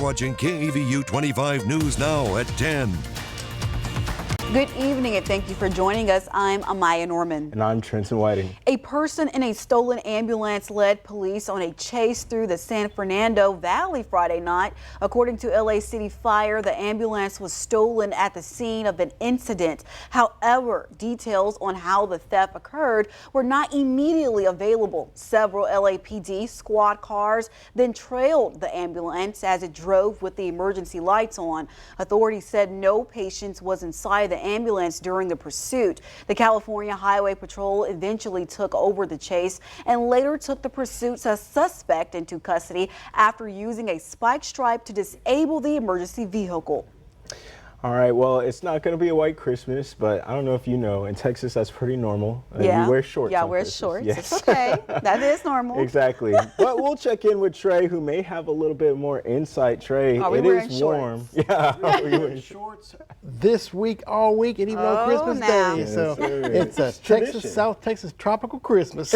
Watching KEVU 25 News Now at 10. Good evening and thank you for joining us. I'm Amaya Norman. And I'm Trenton Whiting. A person in a stolen ambulance led police on a chase through the San Fernando Valley Friday night. According to LA City Fire, the ambulance was stolen at the scene of an incident. However, details on how the theft occurred were not immediately available. Several LAPD squad cars then trailed the ambulance as it drove with the emergency lights on. Authorities said no patient was inside the ambulance during the pursuit. The California Highway Patrol eventually took over the chase and later took the pursuit's suspect into custody after using a spike stripe to disable the emergency vehicle. All right, well, it's not going to be a white Christmas, but I don't know if you know, in Texas, that's pretty normal. Yeah, we wear shorts. Yeah, on wear Christmas. shorts. Yes. It's okay. That is normal. Exactly. But we'll check in with Trey, who may have a little bit more insight. Trey, it is warm. Yeah. Are we wearing shorts this week, all week, and even on Christmas Day. Yes, so sir. it's a Texas, South Texas tropical Christmas.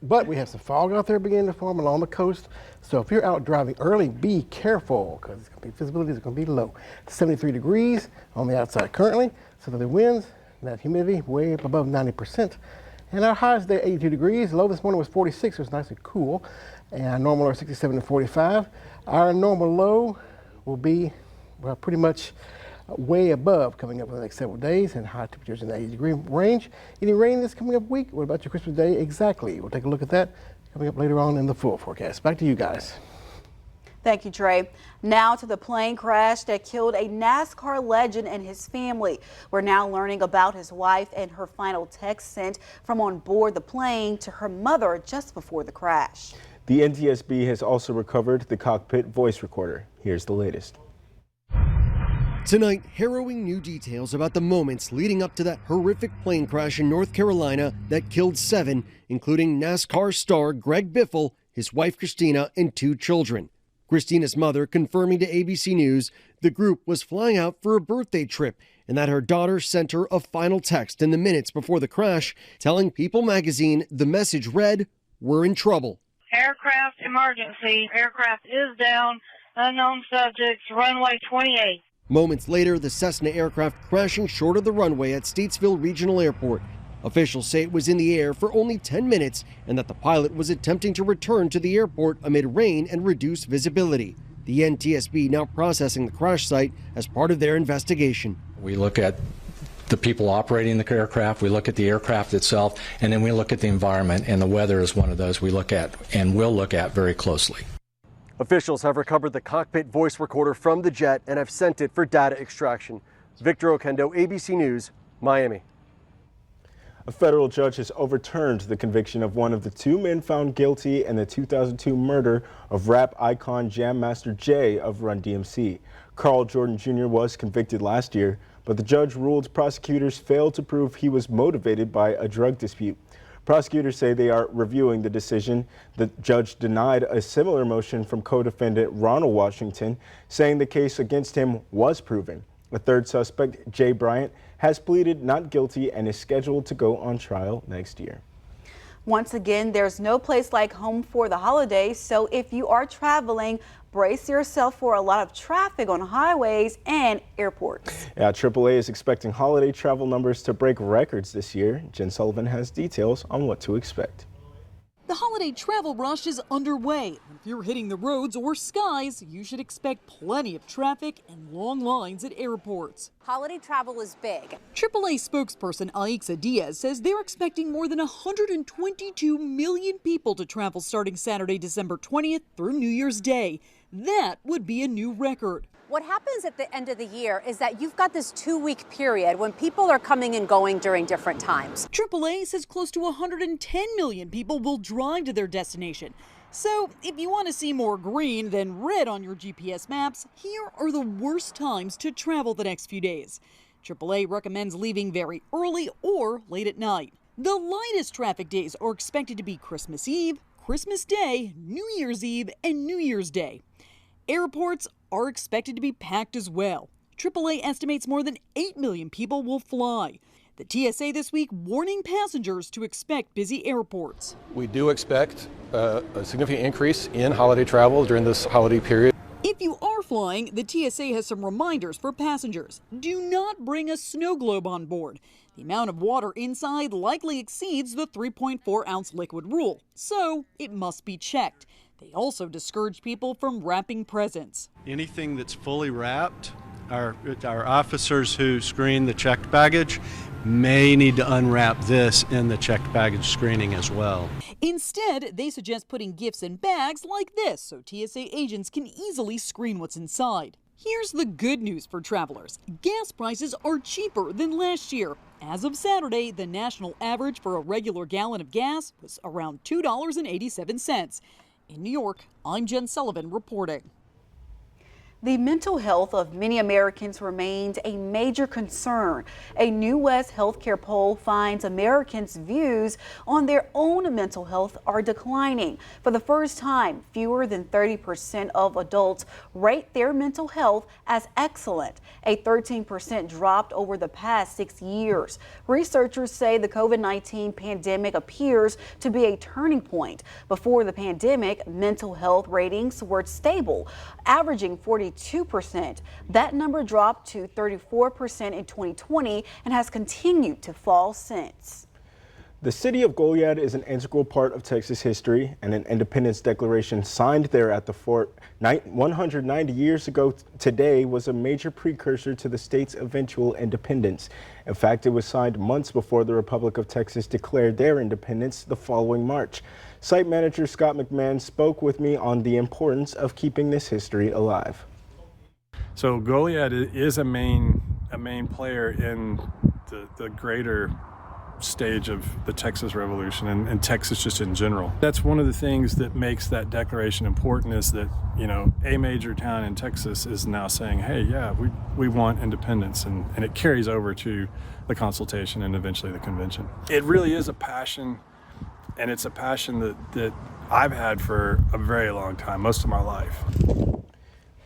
But we have some fog out there beginning to form along the coast. So if you're out driving early, be careful because visibility is going to be low. It's 73 degrees on the outside currently. So the winds, that humidity way up above 90%. And our highs today 82 degrees. Low this morning was 46, so it's nice and cool. And normal are 67 to 45. Our normal low will be pretty much way above coming up for the next several days, and high temperatures in the 80-degree range. Any rain this coming up week? What about your Christmas Day? Exactly. We'll take a look at that coming up later on in the full forecast. Back to you guys. Thank you, Trey. Now to the plane crash that killed a NASCAR legend and his family. We're now learning about his wife and her final text sent from on board the plane to her mother just before the crash. The NTSB has also recovered the cockpit voice recorder. Here's the latest. Tonight, harrowing new details about the moments leading up to that horrific plane crash in North Carolina that killed 7, including NASCAR star Greg Biffle, his wife Christina, and 2 children. Christina's mother confirming to ABC News the group was flying out for a birthday trip and that her daughter sent her a final text in the minutes before the crash, telling People magazine the message read, "We're in trouble. Aircraft emergency. Aircraft is down. Unknown subjects. Runway 28. Moments later, the Cessna aircraft crashing short of the runway at Statesville Regional Airport. Officials say it was in the air for only 10 minutes and that the pilot was attempting to return to the airport amid rain and reduced visibility. The NTSB now processing the crash site as part of their investigation. We look at the people operating the aircraft, we look at the aircraft itself, and then we look at the environment, and the weather is one of those we look at and will look at very closely. Officials have recovered the cockpit voice recorder from the jet and have sent it for data extraction. Victor Oquendo, ABC News, Miami. A federal judge has overturned the conviction of one of the 2 men found guilty in the 2002 murder of rap icon Jam Master Jay of Run DMC. Carl Jordan Jr. was convicted last year, but the judge ruled prosecutors failed to prove he was motivated by a drug dispute. Prosecutors say they are reviewing the decision. The judge denied a similar motion from co-defendant Ronald Washington, saying the case against him was proven. A third suspect, Jay Bryant, has pleaded not guilty and is scheduled to go on trial next year. Once again, there's no place like home for the holidays, so if you are traveling, brace yourself for a lot of traffic on highways and airports. Yeah, AAA is expecting holiday travel numbers to break records this year. Jen Sullivan has details on what to expect. The holiday travel rush is underway. If you're hitting the roads or skies, you should expect plenty of traffic and long lines at airports. Holiday travel is big. AAA spokesperson Aixa Diaz says they're expecting more than 122 million people to travel starting Saturday, December 20th through New Year's Day. That would be a new record. What happens at the end of the year is that you've got this 2-week period when people are coming and going during different times. AAA says close to 110 million people will drive to their destination. So if you want to see more green than red on your GPS maps, here are the worst times to travel the next few days. AAA recommends leaving very early or late at night. The lightest traffic days are expected to be Christmas Eve, Christmas Day, New Year's Eve, and New Year's Day. Airports are expected to be packed as well. AAA estimates more than 8 million people will fly. The TSA this week warning passengers to expect busy airports. We do expect a significant increase in holiday travel during this holiday period. If you are flying, the TSA has some reminders for passengers. Do not bring a snow globe on board. The amount of water inside likely exceeds the 3.4-ounce liquid rule, so it must be checked. They also discourage people from wrapping presents. Anything that's fully wrapped, our officers who screen the checked baggage may need to unwrap this in the checked baggage screening as well. Instead, they suggest putting gifts in bags like this so TSA agents can easily screen what's inside. Here's the good news for travelers. Gas prices are cheaper than last year. As of Saturday, the national average for a regular gallon of gas was around $2.87. In New York, I'm Jen Sullivan reporting. The mental health of many Americans remains a major concern. A new West Healthcare poll finds Americans' views on their own mental health are declining. For the first time, fewer than 30% of adults rate their mental health as excellent, a 13% drop over the past 6 years. Researchers say the COVID-19 pandemic appears to be a turning point. Before the pandemic, mental health ratings were stable, averaging 42%. That number dropped to 34% in 2020 and has continued to fall since. The city of Goliad is an integral part of Texas history, and an independence declaration signed there at the fort 190 years ago today was a major precursor to the state's eventual independence. In fact, it was signed months before the Republic of Texas declared their independence the following March. Site manager Scott McMahon spoke with me on the importance of keeping this history alive. So Goliad is a main player in the greater stage of the Texas Revolution and Texas just in general. That's one of the things that makes that declaration important, is that, you know, a major town in Texas is now saying, hey, yeah, we want independence, and it carries over to the consultation and eventually the convention. It really is a passion, and it's a passion that I've had for a very long time, most of my life.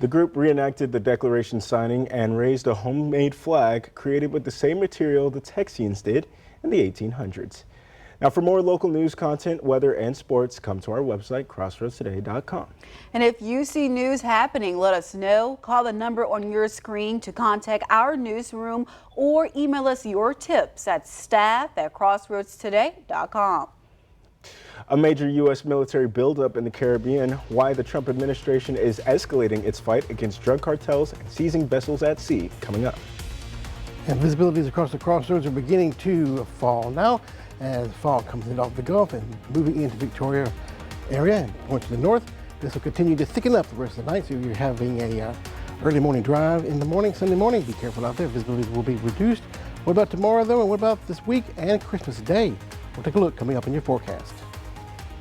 The group reenacted the declaration signing and raised a homemade flag created with the same material the Texians did in the 1800s. Now, for more local news content, weather, and sports, come to our website, crossroadstoday.com. And if you see news happening, let us know. Call the number on your screen to contact our newsroom or email us your tips at staff@crossroadstoday.com. A major U.S. military buildup in the Caribbean, why the Trump administration is escalating its fight against drug cartels and seizing vessels at sea, coming up. And visibilities across the crossroads are beginning to fall now as fog comes in off the Gulf and moving into Victoria area and points to the north. This will continue to thicken up the rest of the night, so you're having a early morning drive in the morning, Sunday morning. Be careful out there. Visibility will be reduced. What about tomorrow, though, and what about this week and Christmas Day? We'll take a look coming up in your forecast.